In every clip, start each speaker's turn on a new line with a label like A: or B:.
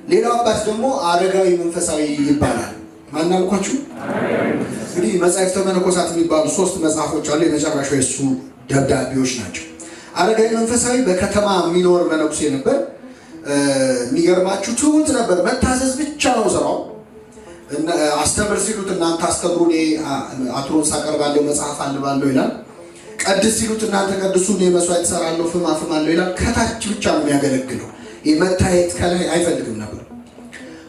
A: ሌላው አባት ደግሞ አረጋዊ መንፈሳዊ ይባላል። ማን አልኳችሁ? እንግዲህ መጻሕፍተ መነኮሳት የሚባሉ 3 መጽሐፎች አሉ። የመጨረሻው የሱ ደብዳቤዎች ናቸው። አረጋዊ መንፈሳዊ በከተማ የሚኖር መነኩሴ ነበር። የሚገርማችሁ ትሁት ነበር። መታዘዝ ብቻ ነው ስራው። አስተምር ሲሉት እናንተ አስተምሩ፣ እኔ አትሮንስ አቀርባለሁ፣ መጽሐፍ አንባለሁ ይላል። ቀድስ ሲሉት እናንተ ቀድሱ፣ እኔ መስዋዕት እሰራለሁ፣ ፍም አፍማለሁ ይላል። ከታች ብቻ ነው የሚያገለግለው። መታየት ከላይ አይፈልግም ነበር።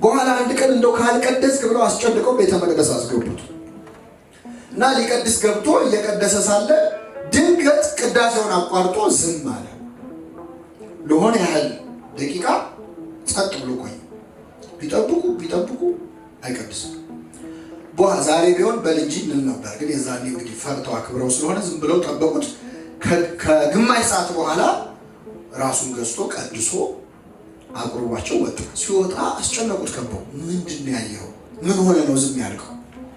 A: በኋላ አንድ ቀን እንደው ካልቀደስክ ብለው አስጨንቀው ቤተ መቅደስ አስገቡት እና ሊቀድስ ገብቶ እየቀደሰ ሳለ ድንገት ቅዳሴውን አቋርጦ ዝም አለ። ለሆነ ያህል ደቂቃ ጸጥ ብሎ ቆየ። ቢጠብቁ አይቀድስም። ዛሬ ቢሆን በልጅ እንል ነበር፣ ግን የዛኔ እንግዲህ ፈርተው አክብረው ስለሆነ ዝም ብለው ጠበቁት። ከግማሽ ሰዓት በኋላ ራሱን ገዝቶ ቀድሶ አቅርቧቸው ወጣ። ሲወጣ አስጨነቁት። ከበው ምንድን ነው ያየኸው? ምን ሆነ ነው ዝም ያልከው?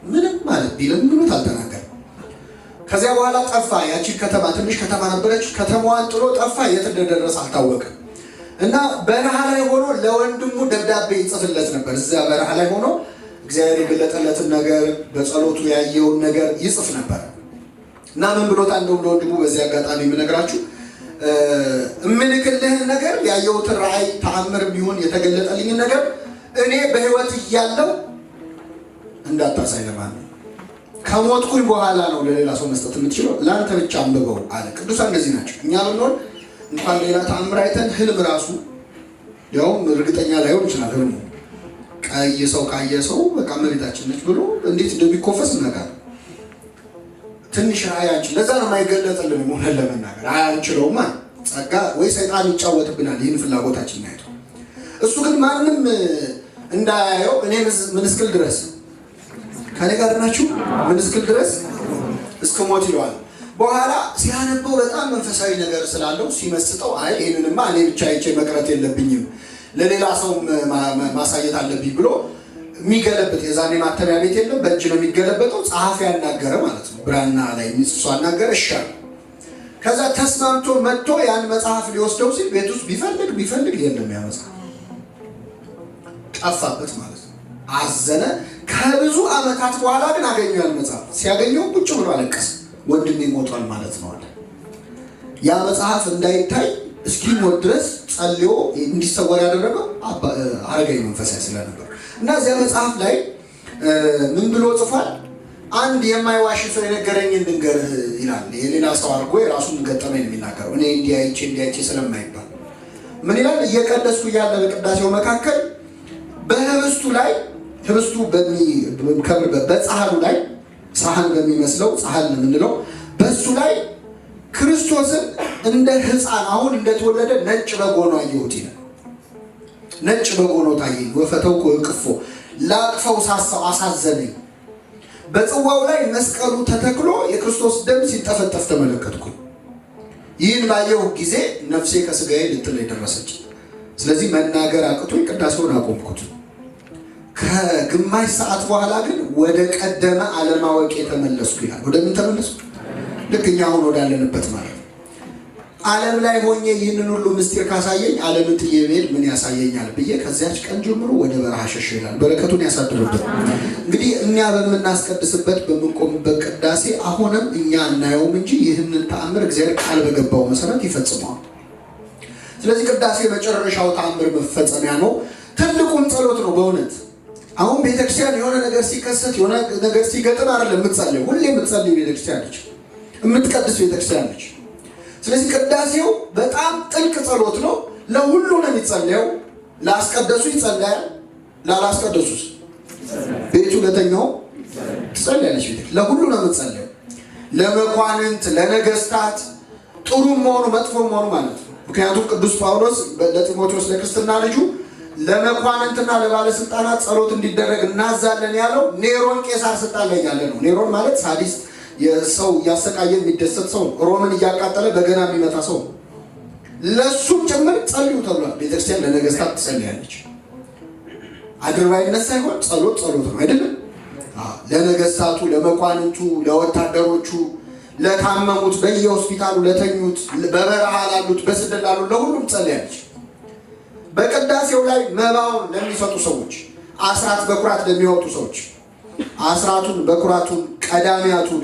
A: ምንም ማለት ቢለምኑት አልተናገረም። ከዚያ በኋላ ጠፋ። ያቺ ከተማ ትንሽ ከተማ ነበረች። ከተማዋን ጥሎ ጠፋ። የት እንደደረሰ አልታወቀም። እና በረሃ ላይ ሆኖ ለወንድሙ ደብዳቤ ይጽፍለት ነበር። እዚያ በረሃ ላይ ሆኖ እግዚአብሔር የገለጠለትን ነገር በጸሎቱ ያየውን ነገር ይጽፍ ነበር። እና ምን ብሎታል? እንደውም ለወንድሙ በዚህ አጋጣሚ የምነግራችሁ እምልክልህን ነገር ያየሁትን ራእይ ተአምር ቢሆን የተገለጠልኝን ነገር እኔ በህይወት እያለሁ እንዳታሳይ ለማለት ነው። ከሞትኩኝ በኋላ ነው ለሌላ ሰው መስጠት የምትችለው፣ ለአንተ ብቻ አንብበው አለ። ቅዱሳን እንደዚህ ናቸው። እኛ ብንሆን እንኳን ሌላ ተአምር አይተን ህልም ራሱ ያውም እርግጠኛ ላይሆን ይችላል። ህልሙ ቀይ ሰው ካየ ሰው በቃ እመቤታችን ነች ብሎ እንዴት እንደሚኮፈስ እናውቃለን። ትንሽ ራእያችን ለዛ ነው የማይገለጥልን። ሆነን ለመናገር አያንችለውማ። ጸጋ ወይ ሰይጣን ይጫወትብናል ይህን ፍላጎታችን አይቶ። እሱ ግን ማንም እንዳያየው እኔ ምን እስክል ድረስ ከኔ ጋር ናችሁ፣ ምን እስክል ድረስ እስከ ሞት ይለዋል። በኋላ ሲያነበው በጣም መንፈሳዊ ነገር ስላለው ሲመስጠው አይ ይህንንማ እኔ ብቻ አይቼ መቅረት የለብኝም ለሌላ ሰው ማሳየት አለብኝ ብሎ የሚገለበጥ የዛኔ ማተሚያ ቤት የለም፣ በእጅ ነው የሚገለበጠው። ጸሐፊ ያናገረ ማለት ነው። ብራና ላይ የሚጽፍ አናገረ እሻል። ከዛ ተስማምቶ መጥቶ ያን መጽሐፍ ሊወስደው ሲል ቤት ውስጥ ቢፈልግ የለም፣ ያ መጽሐፍ ጠፋበት ማለት ነው። አዘነ። ከብዙ ዓመታት በኋላ ግን አገኘው ያን መጽሐፍ። ሲያገኘው ቁጭ ብሎ አለቀሰ። ወንድሜ ሞቷል ማለት ነው አለ። ያ መጽሐፍ እንዳይታይ እስኪሞት ድረስ ጸልዮ እንዲሰወር ያደረገው አረጋዊ መንፈሳዊ ስለነበር እና እዚያ መጽሐፍ ላይ ምን ብሎ ጽፏል? አንድ የማይዋሽ ሰው የነገረኝን ልንገርህ ይላል። የሌላ ሰው አድርጎ የራሱን ገጠመኝ የሚናገረው እኔ እንዲያይቼ ስለማይባል ምን ይላል? እየቀደስኩ እያለ በቅዳሴው መካከል በህብስቱ ላይ ህብስቱ በጻሕሉ ላይ ሳህን በሚመስለው ሳህን የምንለው በሱ ላይ ክርስቶስን እንደ ሕፃን አሁን እንደተወለደ ነጭ በግ ሆኖ አየሁት ይላል። ነጭ በግ ሆኖ ታየኝ። ወፈተው እቅፎ ላቅፈው ሳሳው አሳዘነኝ። በጽዋው ላይ መስቀሉ ተተክሎ የክርስቶስ ደም ሲጠፈጠፍ ተመለከትኩ። ይህን ባየሁ ጊዜ ነፍሴ ከስጋዬ ልትለይ ደረሰች። ስለዚህ መናገር አቅቶኝ ቅዳሴውን አቆምኩት። ከግማሽ ሰዓት በኋላ ግን ወደ ቀደመ አለማወቅ የተመለስኩ ይላል። ወደ ምን ተመለስኩ? ልክ እኛ አሁን ወዳለንበት ማለት ነው። ዓለም ላይ ሆኜ ይህንን ሁሉ ምስጢር ካሳየኝ ዓለምን ጥዬ ብሄድ ምን ያሳየኛል ብዬ ከዚያች ቀን ጀምሮ ወደ በረሃ ሸሸ ይላል። በረከቱን ያሳድርበት። እንግዲህ እኛ በምናስቀድስበት በምንቆምበት ቅዳሴ አሁንም እኛ እናየውም እንጂ ይህንን ተአምር እግዚአብሔር ቃል በገባው መሰረት ይፈጽመዋል። ስለዚህ ቅዳሴ መጨረሻው ተአምር መፈጸሚያ ነው። ትልቁም ጸሎት ነው በእውነት። አሁን ቤተክርስቲያን የሆነ ነገር ሲከሰት የሆነ ነገር ሲገጥም አይደለም የምትጸልየው። ሁሌ የምትጸልየው ቤተክርስቲያን ነች፣ የምትቀድስ ቤተክርስቲያን ነች። ስለዚህ ቅዳሴው በጣም ጥልቅ ጸሎት ነው። ለሁሉ ነው የሚጸልየው። ላስቀደሱ ይጸልያል፣ ላላስቀደሱስ ቤቱ ለተኛው ትጸልያለች። ለሁሉ ነው የምትጸልየው። ለመኳንንት፣ ለነገስታት ጥሩም መሆኑ መጥፎም መሆኑ ማለት ነው። ምክንያቱም ቅዱስ ጳውሎስ ለጢሞቴዎስ ለክርስትና ልጁ ለመኳንንትና ለባለስልጣናት ጸሎት እንዲደረግ እናዛለን ያለው ኔሮን ቄሳር ስልጣን ላይ ያለ ነው። ኔሮን ማለት ሳዲስት የሰው እያሰቃየ የሚደሰት ሰው፣ ሮምን እያቃጠለ በገና የሚመታ ሰው። ለሱም ጭምር ጸልዩ ተብሏል። ቤተክርስቲያን ለነገስታት ትጸልያለች። አድርባይነት ሳይሆን ጸሎት ነው አይደለም? ለነገስታቱ፣ ለመኳንንቱ፣ ለወታደሮቹ፣ ለታመሙት፣ በየሆስፒታሉ ለተኙት፣ በበረሃ ላሉት፣ በስደት ላሉት ለሁሉም ጸልያለች። በቅዳሴው ላይ መባውን ለሚሰጡ ሰዎች፣ አስራት በኩራት ለሚወጡ ሰዎች አስራቱን በኩራቱን ቀዳሚያቱን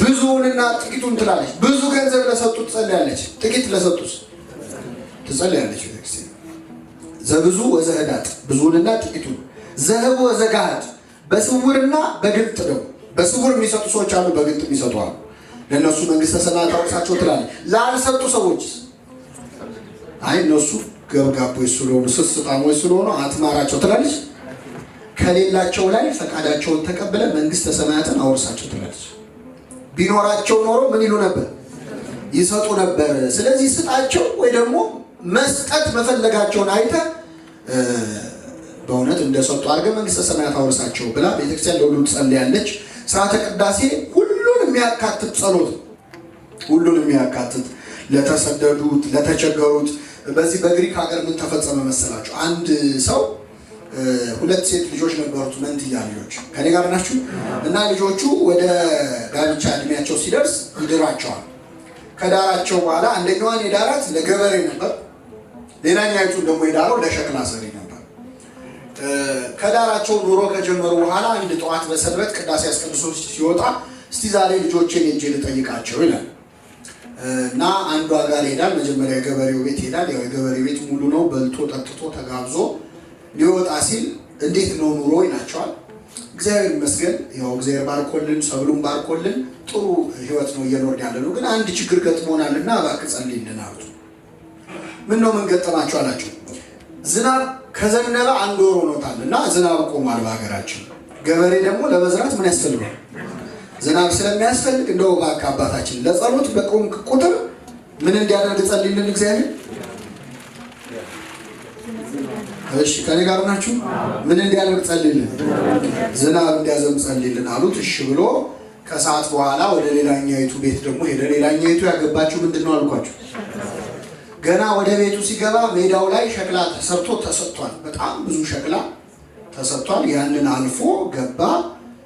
A: ብዙውንና ጥቂቱን ትላለች። ብዙ ገንዘብ ለሰጡት ትጸልያለች፣ ጥቂት ለሰጡት ትጸልያለች ቤተክርስቲያን። ዘብዙ ወዘህዳጥ ብዙውንና ጥቂቱን፣ ዘህቡ ወዘጋድ በስውርና በግልጥ ነው። በስውር የሚሰጡ ሰዎች አሉ፣ በግልጥ የሚሰጡ አሉ። ለእነሱ መንግስተ ሰማያት ታወርሳቸው ትላለች። ላልሰጡ ሰዎች አይ እነሱ ገብጋቦች ስለሆኑ ስስጣሞች ስለሆኑ አትማራቸው ትላለች። ከሌላቸው ላይ ፈቃዳቸውን ተቀብለ መንግስተ ሰማያትን አወርሳቸው ትላለች። ቢኖራቸው ኖሮ ምን ይሉ ነበር? ይሰጡ ነበር። ስለዚህ ስጣቸው ወይ ደግሞ መስጠት መፈለጋቸውን አይተ በእውነት እንደሰጡ አድርገህ መንግስተ ሰማያት አወርሳቸው ብላ ቤተክርስቲያን ለሁሉ ትጸልያለች። ስርዓተ ቅዳሴ ሁሉን የሚያካትት ጸሎት፣ ሁሉን የሚያካትት ለተሰደዱት፣ ለተቸገሩት። በዚህ በግሪክ ሀገር ምን ተፈጸመ መሰላችሁ? አንድ ሰው ሁለት ሴት ልጆች ነበሩት፣ መንትያ ልጆች። ከኔ ጋር ናችሁ? እና ልጆቹ ወደ ጋብቻ እድሜያቸው ሲደርስ ይድራቸዋል። ከዳራቸው በኋላ አንደኛዋን የዳራት ለገበሬ ነበር፣ ሌላኛይቱን ደግሞ የዳረው ለሸክላ ሰሪ ነበር። ከዳራቸው ኑሮ ከጀመሩ በኋላ አንድ ጠዋት በሰንበት ቅዳሴ አስቀድሶ ሲወጣ እስቲ ዛሬ ልጆቼን ሄጄ ልጠይቃቸው ይላል እና አንዷ ጋር ሄዳል። መጀመሪያ የገበሬው ቤት ሄዳል። ያው የገበሬ ቤት ሙሉ ነው፣ በልቶ ጠጥቶ ተጋብዞ ሊወጣ ሲል እንዴት ነው ኑሮ ይላቸዋል። እግዚአብሔር ይመስገን፣ ያው እግዚአብሔር ባርኮልን፣ ሰብሉን ባርኮልን ጥሩ ህይወት ነው እየኖርን ያለ ነው። ግን አንድ ችግር ገጥሞናልና እባክህ ጸልይልን አሉት። ምን ነው ምን ገጠማችሁ አላቸው። ዝናብ ከዘነበ 1 ወር ሆኖታል እና ዝናብ ቆሟል በሀገራችን። ገበሬ ደግሞ ለመዝራት ምን ያስፈልጋል? ዝናብ ስለሚያስፈልግ እንደው እባክህ አባታችን ለጸሎት በቆምክ ቁጥር ምን እንዲያደርግ ጸልይልን እግዚአብሔር። እሺ ከኔ ጋር ናችሁ? ምን እንዲያደርግ ጸልይልን? ዝናብ እንዲያዘንብ ጸልይልን አሉት። እሺ ብሎ ከሰዓት በኋላ ወደ ሌላኛይቱ ቤት ደግሞ ሄደ። ሌላኛይቱ ያገባችሁ ምንድን ነው አልኳችሁ? ገና ወደ ቤቱ ሲገባ ሜዳው ላይ ሸክላ ተሰርቶ ተሰጥቷል። በጣም ብዙ ሸክላ ተሰጥቷል። ያንን አልፎ ገባ።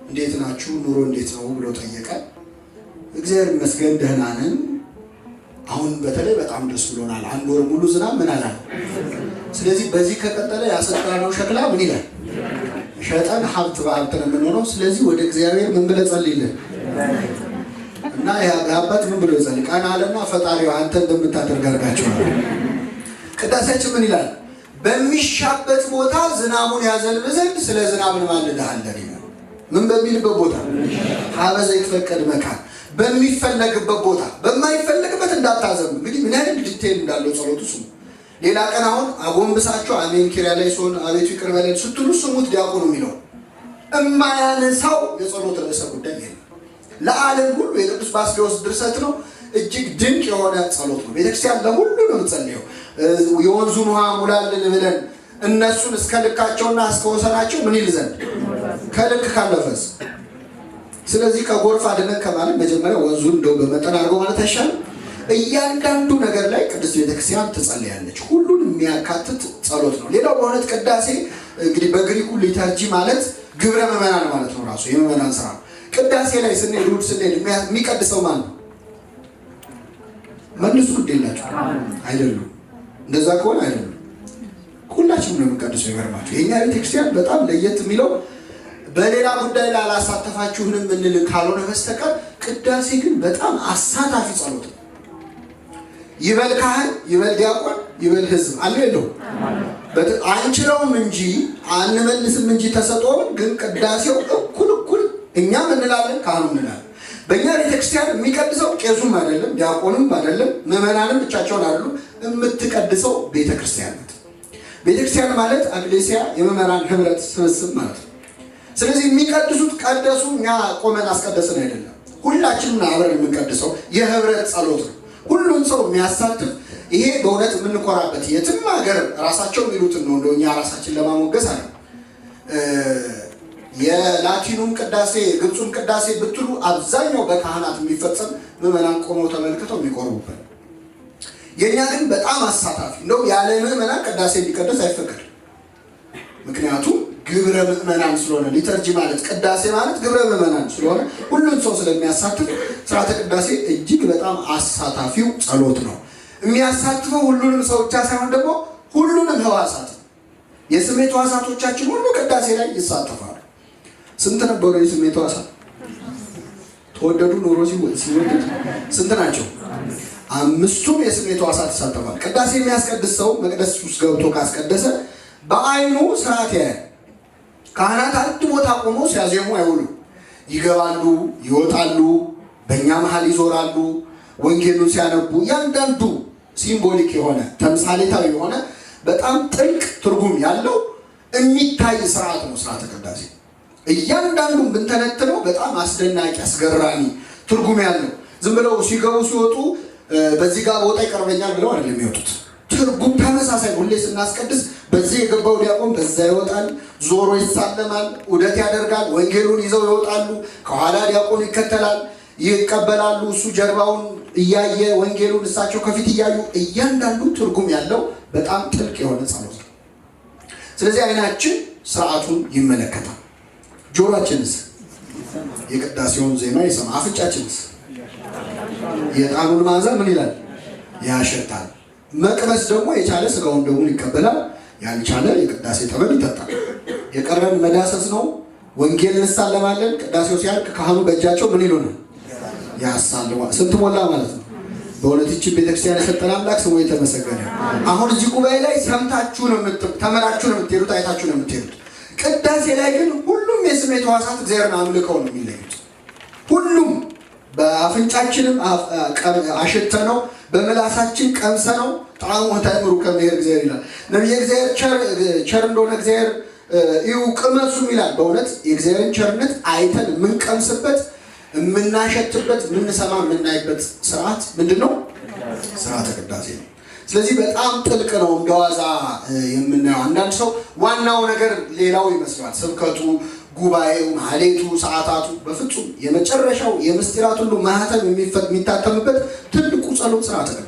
A: እንዴት ናችሁ? ኑሮ እንዴት ነው ብሎ ጠየቀ። እግዚአብሔር ይመስገን ደህና ነን። አሁን በተለይ በጣም ደስ ብሎናል። 1 ወር ሙሉ ዝናብ ምን አላለ። ስለዚህ በዚህ ከቀጠለ ያሰጣነው ሸክላ ምን ይላል? ሸጠን ሀብት በሀብት ነው የምንሆነው። ስለዚህ ወደ እግዚአብሔር ምን ብለህ ጸልይልን እና የአባት ምን ብሎ ጸልይ ቀና አለና ፈጣሪው አንተ እንደምታደርግ አድርጋቸው። ቅዳሴያችን ምን ይላል? በሚሻበት ቦታ ዝናቡን ያዘንብ ዘንድ ስለ ዝናብ እንማልድሃለን ይላል። ምን በሚልበት ቦታ? ሀበዘ ይትፈቀድ መካን፣ በሚፈለግበት ቦታ። በማይፈለግበት እንዳታዘንብ። እንግዲህ ምን ያህል ዲቴል እንዳለው ጸሎቱ ስሙ። ሌላ ቀን አሁን አጎንብሳችሁ አሜን ኪርያ ላይ ሶን አቤቱ ይቅር በለን ስትሉ ስሙት ዲያቆኑ የሚለው እማያነሳው የጸሎት ርዕሰ ጉዳይ ይሄ ለዓለም ሁሉ የቅዱስ ባስልዮስ ድርሰት ነው። እጅግ ድንቅ የሆነ ጸሎት ነው። ቤተክርስቲያን ለሁሉ ነው የምትጸልየው። የወንዙን ውሃ ሙላልን ብለን እነሱን እስከ ልካቸውና እስከ ወሰናቸው ምን ይል ዘንድ ከልክ ካለፈስ። ስለዚህ ከጎርፍ አድነን ከማለት መጀመሪያ ወንዙን እንደው በመጠን አድርገው ማለት አይሻልም? እያንዳንዱ ነገር ላይ ቅድስት ቤተክርስቲያን ትጸልያለች። ሁሉን የሚያካትት ጸሎት ነው። ሌላው በእውነት ቅዳሴ እንግዲህ በግሪኩ ሊተርጂ ማለት ግብረ ምዕመናን ማለት ነው። ራሱ የምዕመናን ስራ። ቅዳሴ ላይ ስንሄድ እሑድ ስንሄድ የሚቀድሰው ማን ነው? መልሱ ግድ የላቸው አይደሉም። እንደዛ ከሆነ አይደሉም። ሁላችንም ነው የምንቀድሰው። ይገርማችሁ የእኛ ቤተክርስቲያን በጣም ለየት የሚለው በሌላ ጉዳይ ላይ አላሳተፋችሁንም እንል ካልሆነ በስተቀር ቅዳሴ ግን በጣም አሳታፊ ጸሎት ነው። ይበል ካህን፣ ይበል ዲያቆን፣ ይበል ህዝብ አለ የለው አንችለውም እንጂ አንመልስም እንጂ ተሰጥቶን ግን ቅዳሴው እኩል እኛም እንላለን ካህኑ እንላለን። በእኛ ቤተክርስቲያን የሚቀድሰው ቄሱም አይደለም ዲያቆንም አይደለም ምዕመናንም ብቻቸውን አይደሉም። የምትቀድሰው ቤተክርስቲያን ናት። ቤተክርስቲያን ማለት አግሌሲያ የምዕመናን ህብረት ስብስብ ማለት ነው። ስለዚህ የሚቀድሱት ቀደሱ፣ እኛ ቆመን አስቀደስን አይደለም። ሁላችንም አብረን የምንቀድሰው የህብረት ጸሎት ነው። ሁሉም ሰው የሚያሳትፍ ይሄ በእውነት የምንኮራበት የትም ሀገር ራሳቸው የሚሉትን ነው። እንደው እኛ ራሳችን ለማሞገስ አለ። የላቲኑም ቅዳሴ ግብፁም ቅዳሴ ብትሉ አብዛኛው በካህናት የሚፈጸም ምዕመናን ቆመው ተመልክተው የሚቆርቡበት። የእኛ ግን በጣም አሳታፊ እንደው ያለ ምዕመናን ቅዳሴ እንዲቀደስ አይፈቀድም። ምክንያቱም ግብረ ምዕመናን ስለሆነ ሊተርጂ ማለት ቅዳሴ ማለት ግብረ ምዕመናን ስለሆነ ሁሉም ሰው ስለሚያሳትፍ ስርዓተ ቅዳሴ እጅግ በጣም አሳታፊው ጸሎት ነው። የሚያሳትፈው ሁሉንም ሰው ብቻ ሳይሆን ደግሞ ሁሉንም ህዋሳት የስሜት ህዋሳቶቻችን ሁሉ ቅዳሴ ላይ ይሳተፋሉ። ስንት ነበሩ የስሜት ህዋሳት? ተወደዱ ኑሮ ሲወደድ ስንት ናቸው? 5ቱም የስሜት ህዋሳት ይሳተፋሉ። ቅዳሴ የሚያስቀድስ ሰው መቅደስ ውስጥ ገብቶ ካስቀደሰ በአይኑ ስርዓት ያያል። ካህናት አንድ ቦታ ቆመው ሲያዜሙ አይውሉ። ይገባሉ፣ ይወጣሉ፣ በእኛ መሀል ይዞራሉ። ወንጌሉን ሲያነቡ እያንዳንዱ ሲምቦሊክ የሆነ ተምሳሌታዊ የሆነ በጣም ጥልቅ ትርጉም ያለው የሚታይ ስርዓት ነው ስርዓተ ቅዳሴ። እያንዳንዱን ብንተነትነው በጣም አስደናቂ አስገራሚ ትርጉም ያለው። ዝም ብለው ሲገቡ ሲወጡ በዚህ ጋር ቦታ ይቀርበኛል ብለው አይደለም የሚወጡት። ትርጉም ተመሳሳይ። ሁሌ ስናስቀድስ በዚህ የገባው ዲያቆን በዛ ይወጣል፣ ዞሮ ይሳለማል፣ ዑደት ያደርጋል፣ ወንጌሉን ይዘው ይወጣሉ። ከኋላ ዲያቆኑ ይከተላል፣ ይቀበላሉ። እሱ ጀርባውን እያየ ወንጌሉን እሳቸው ከፊት እያዩ እያንዳንዱ ትርጉም ያለው በጣም ጥልቅ የሆነ ጸሎት ነው። ስለዚህ አይናችን ስርዓቱን ይመለከታል። ጆሮአችንስ የቅዳሴውን ዜማ ይሰማ። አፍንጫችንስ የዕጣኑን መዓዛ ምን ይላል? ያሸታል። መቅመስ ደግሞ የቻለ ስጋውን ደሙን ይቀበላል፣ ያልቻለ የቅዳሴ ጠበል ይጠጣል። የቀረን መዳሰስ ነው። ወንጌል እንሳለማለን። ቅዳሴው ሲያልቅ ካህኑ በእጃቸው ምን ይሉናል? ያሳልማል። ስንት ሞላ ማለት ነው። በእውነት ይህችን ቤተክርስቲያን የሰጠን አምላክ ስሙ የተመሰገነ። አሁን እዚህ ጉባኤ ላይ ሰምታችሁ ነው ተመራችሁ ነው የምትሄዱት፣ አይታችሁ ነው የምትሄዱት። ቅዳሴ ላይ ግን ሁሉም የስሜት ህዋሳት እግዚአብሔርን አምልከው ነው የሚለዩት። ሁሉም በአፍንጫችንም አሸተነው፣ በምላሳችን ቀምሰነው ጣዕሙ ተምሩ ከመሄድ እግዚአብሔር ይላል። ነቢየ እግዚአብሔር ቸር እንደሆነ እግዚአብሔር ይሁ ቅመሱም ይላል። በእውነት የእግዚአብሔርን ቸርነት አይተን የምንቀምስበት የምናሸትበት የምንሰማ የምናይበት ስርዓት ምንድን ነው? ስርዓተ ቅዳሴ ነው። ስለዚህ በጣም ጥልቅ ነው። እንደዋዛ የምናየው አንዳንድ ሰው ዋናው ነገር ሌላው ይመስላል። ስብከቱ፣ ጉባኤው፣ ማህሌቱ፣ ሰዓታቱ በፍጹም የመጨረሻው የምስጢራት ሁሉ ማህተም የሚታተምበት ትልቁ ጸሎት ስርዓተ ቅዳሴ